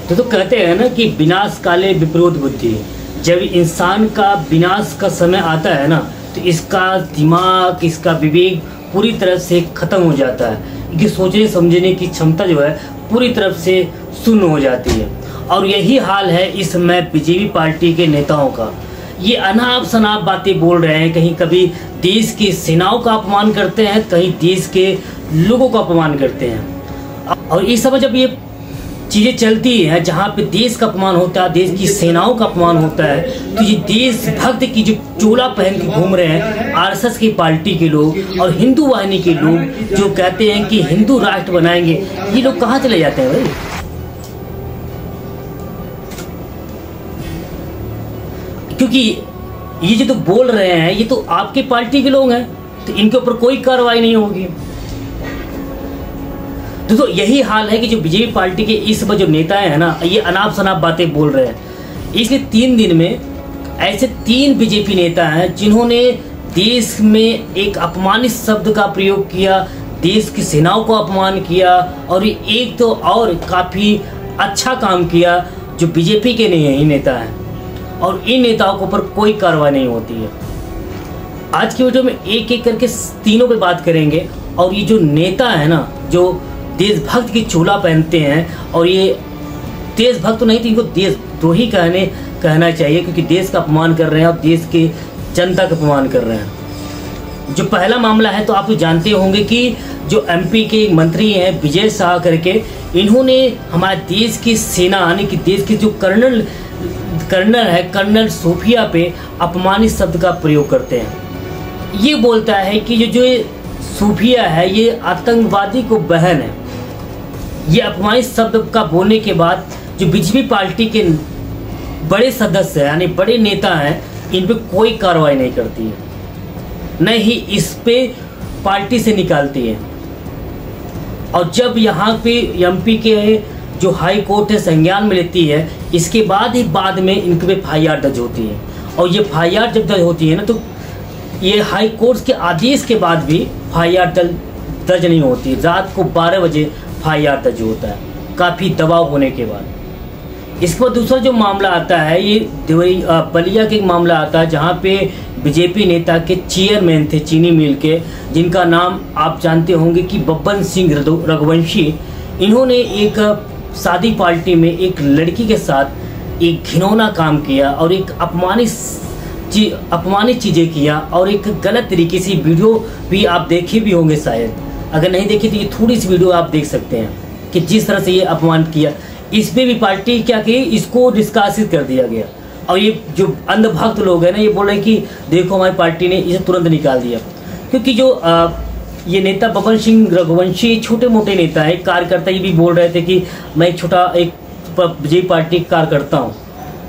तो कहते हैं ना कि विनाश काले विपरीत बुद्धि। जब इंसान का विनाश का समय आता है ना, तो इसका दिमाग, इसका विवेक पूरी तरह से ख़त्म हो जाता है कि सोचने समझने की क्षमता जो है पूरी तरफ से शून्य हो जाती है। और यही हाल है इस समय बीजेपी पार्टी के नेताओं का। ये अनाप शनाप बातें बोल रहे हैं, कहीं कभी देश की सेनाओं का अपमान करते हैं, कहीं देश के लोगों का अपमान करते हैं। और इस समय जब ये चीज़ें चलती हैं जहाँ पे देश का अपमान होता है, देश की सेनाओं का अपमान होता है, तो ये देशभक्त की जो चोला पहन के घूम रहे हैं आरएसएस की पार्टी के लोग और हिंदू वाहिनी के लोग जो कहते हैं कि हिंदू राष्ट्र बनाएंगे, ये लोग कहाँ चले जाते हैं भाई? क्योंकि ये जो तो बोल रहे हैं ये तो आपकी पार्टी के लोग हैं, तो इनके ऊपर कोई कार्रवाई नहीं होगी। दोस्तों यही हाल है कि जो बीजेपी पार्टी के इस समय जो नेता हैं ना, ये अनाप शनाप बातें बोल रहे हैं। इसलिए 3 दिन में ऐसे 3 बीजेपी नेता हैं जिन्होंने देश में एक अपमानित शब्द का प्रयोग किया, देश की सेनाओं को अपमान किया, और एक तो और काफ़ी अच्छा काम किया जो बीजेपी के नहीं है, ही नेता हैं, और इन नेताओं के ऊपर कोई कार्रवाई नहीं होती है। आज की वीडियो में एक एक करके तीनों पे बात करेंगे। और ये जो नेता है ना, जो देशभक्त की चोला पहनते हैं, और ये देशभक्त तो नहीं थी, इनको देशद्रोही कहना चाहिए, क्योंकि देश का अपमान कर रहे हैं और देश के जनता का अपमान कर रहे हैं। जो पहला मामला है तो आप तो जानते होंगे कि जो एमपी के मंत्री हैं विजय शाह करके, इन्होंने हमारे देश की सेना यानी कि देश के जो कर्नल सूफिया पे अपमानित शब्द का प्रयोग करते हैं। ये बोलता है कि जो सूफिया है ये आतंकवादी को बहन है। ये अपमानित शब्द का बोलने के बाद जो बीजेपी पार्टी के बड़े सदस्य हैं यानी बड़े नेता हैं, इन पे कोई कार्रवाई नहीं करती है, न ही इस पे पार्टी से निकालती है। और जब यहाँ पे एमपी के जो हाई कोर्ट है संज्ञान में लेती है, इसके बाद ही बाद में इनके पे FIR दर्ज होती है। और ये FIR जब दर्ज होती है ना, तो ये हाई कोर्ट के आदेश के बाद भी FIR दर्ज नहीं होती। रात को 12 बजे FIR दर्ज होता है, काफ़ी दबाव होने के बाद। इस पर दूसरा जो मामला आता है, ये बलिया के मामला आता है, जहाँ पे बीजेपी नेता के चेयरमैन थे चीनी मिल के, जिनका नाम आप जानते होंगे कि बब्बन सिंह रघुवंशी। इन्होंने एक शादी पार्टी में एक लड़की के साथ एक घिनौना काम किया और एक अपमानित चीज़ें किया, और एक गलत तरीके से वीडियो भी आप देखे भी होंगे शायद। अगर नहीं देखी तो ये थोड़ी सी वीडियो आप देख सकते हैं कि जिस तरह से ये अपमान किया। इस पे भी पार्टी क्या की, इसको निष्कासित कर दिया गया। और ये जो अंधभक्त लोग हैं ना, ये बोल रहे हैं कि देखो हमारी पार्टी ने इसे तुरंत निकाल दिया, क्योंकि जो ये नेता बब्बन सिंह रघुवंशी छोटे मोटे नेता है, कार्यकर्ता, ये भी बोल रहे थे कि मैं एक बीजेपी पार्टी का कार्यकर्ता हूँ,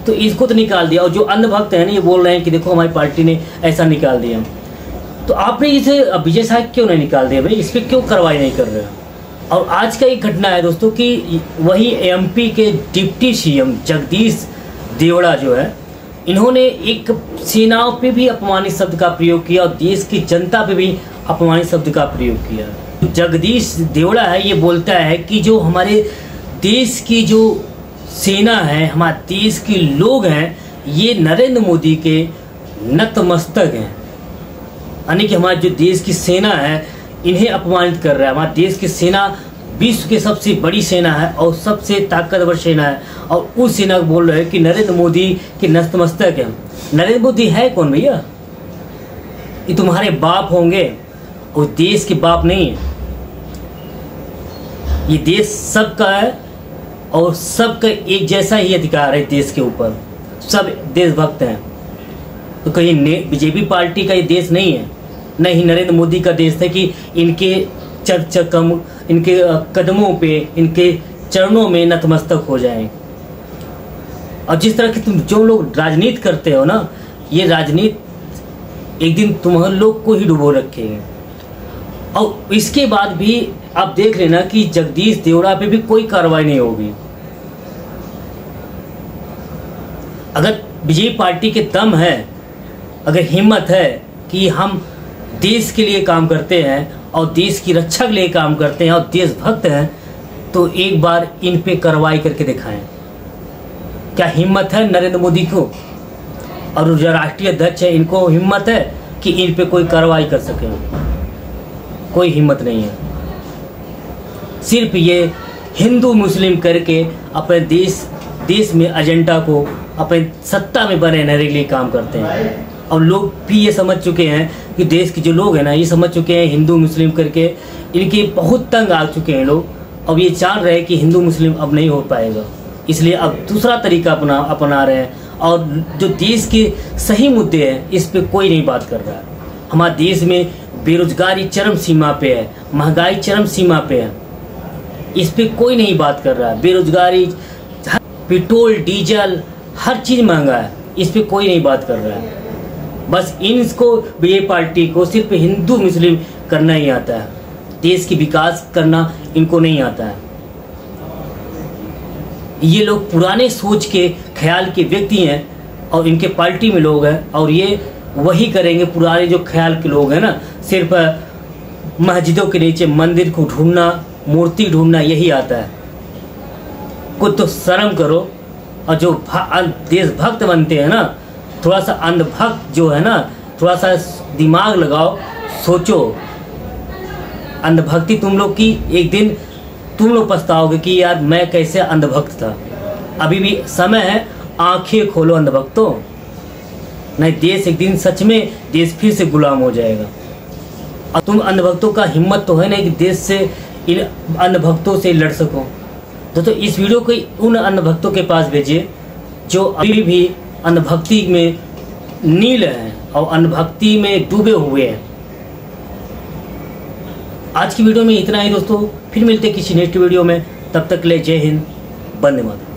तो इसको तो निकाल दिया। और जो अंधभक्त हैं ना, ये बोल रहे हैं कि देखो हमारी पार्टी ने ऐसा निकाल दिया। तो आपने इसे विजय शाह क्यों नहीं निकाल दिया भाई? इस पर क्यों कार्रवाई नहीं कर रहे? और आज का एक घटना है दोस्तों कि वही एमपी के डिप्टी सीएम जगदीश देवड़ा जो है, इन्होंने एक सेनाओं पे भी अपमानित शब्द का प्रयोग किया और देश की जनता पे भी अपमानित शब्द का प्रयोग किया। जगदीश देवड़ा है, ये बोलता है कि जो हमारे देश की जो सेना है, हमारे देश के लोग हैं, ये नरेंद्र मोदी के नतमस्तक हैं। यानी कि हमारे जो देश की सेना है इन्हें अपमानित कर रहा है। हमारे देश की सेना विश्व की सबसे बड़ी सेना है और सबसे ताकतवर सेना है, और उस सेना को बोल रहे हैं कि नरेंद्र मोदी के नतमस्तक है। नरेंद्र मोदी है कौन भैया? ये तुम्हारे बाप होंगे, और देश के बाप नहीं है। ये देश सबका है और सबका एक जैसा ही अधिकार है देश के ऊपर, सब देशभक्त हैं। तो कहीं बीजेपी पार्टी का ये देश नहीं है, न ही नरेंद्र मोदी का देश है कि इनके इनके कदमों पे, इनके चरणों में नतमस्तक हो जाएं। और जिस तरह की तुम जो लोग राजनीति करते हो ना, ये राजनीति एक दिन तुम लोग को ही डुबो रखेंगे। और इसके बाद भी आप देख लेना कि जगदीश देवड़ा पे भी कोई कार्रवाई नहीं होगी। अगर बीजेपी पार्टी के दम है, अगर हिम्मत है कि हम देश के लिए काम करते हैं और देश की रक्षा के लिए काम करते हैं और देशभक्त हैं, तो एक बार इन पे कार्रवाई करके दिखाएं। क्या हिम्मत है नरेंद्र मोदी को और जो राष्ट्रीय अध्यक्ष है इनको हिम्मत है कि इन पे कोई कार्रवाई कर सके? कोई हिम्मत नहीं है। सिर्फ ये हिंदू मुस्लिम करके अपने देश में एजेंडा को अपने सत्ता में बने रहने के लिए काम करते हैं। और लोग भी ये समझ चुके हैं कि देश के जो लोग हैं ना, ये समझ चुके हैं हिंदू मुस्लिम करके इनके बहुत तंग आ चुके हैं लोग। अब ये जान रहे हैं कि हिंदू मुस्लिम अब नहीं हो पाएगा, इसलिए अब दूसरा तरीका अपना रहे हैं। और जो देश के सही मुद्दे हैं इस पे कोई नहीं बात कर रहा है। हमारे देश में बेरोजगारी चरम सीमा पे है, महंगाई चरम सीमा पे है, इस पे कोई नहीं बात कर रहा है। बेरोजगारी, पेट्रोल डीजल हर चीज़ महंगा है, इस पे कोई नहीं बात कर रहा है। बस इनको ये पार्टी को सिर्फ हिंदू मुस्लिम करना ही आता है, देश की विकास करना इनको नहीं आता है। ये लोग पुराने सोच के ख्याल के व्यक्ति हैं और इनके पार्टी में लोग हैं और ये वही करेंगे। पुराने जो ख्याल के लोग हैं ना, सिर्फ मस्जिदों के नीचे मंदिर को ढूंढना, मूर्ति ढूंढना यही आता है। कुछ तो शर्म करो। और जो देशभक्त बनते हैं ना, थोड़ा सा अंधभक्त जो है ना, थोड़ा सा दिमाग लगाओ, सोचो। अंधभक्ति तुम लोग की एक दिन तुम लोग पछताओगे कि यार मैं कैसे अंधभक्त था। अभी भी समय है, आंखें खोलो अंधभक्तों, नहीं देश एक दिन सच में देश फिर से गुलाम हो जाएगा। और तुम अंधभक्तों का हिम्मत तो है नहीं कि देश से इन अंधभक्तों से लड़ सको। तो इस वीडियो को उन अंधभक्तों के पास भेजिए जो अभी भी अंधभक्ति में नील हैं और अंधभक्ति में डूबे हुए हैं। आज की वीडियो में इतना ही दोस्तों, फिर मिलते किसी नेक्स्ट वीडियो में। तब तक ले जय हिंद, वंदे मातरम।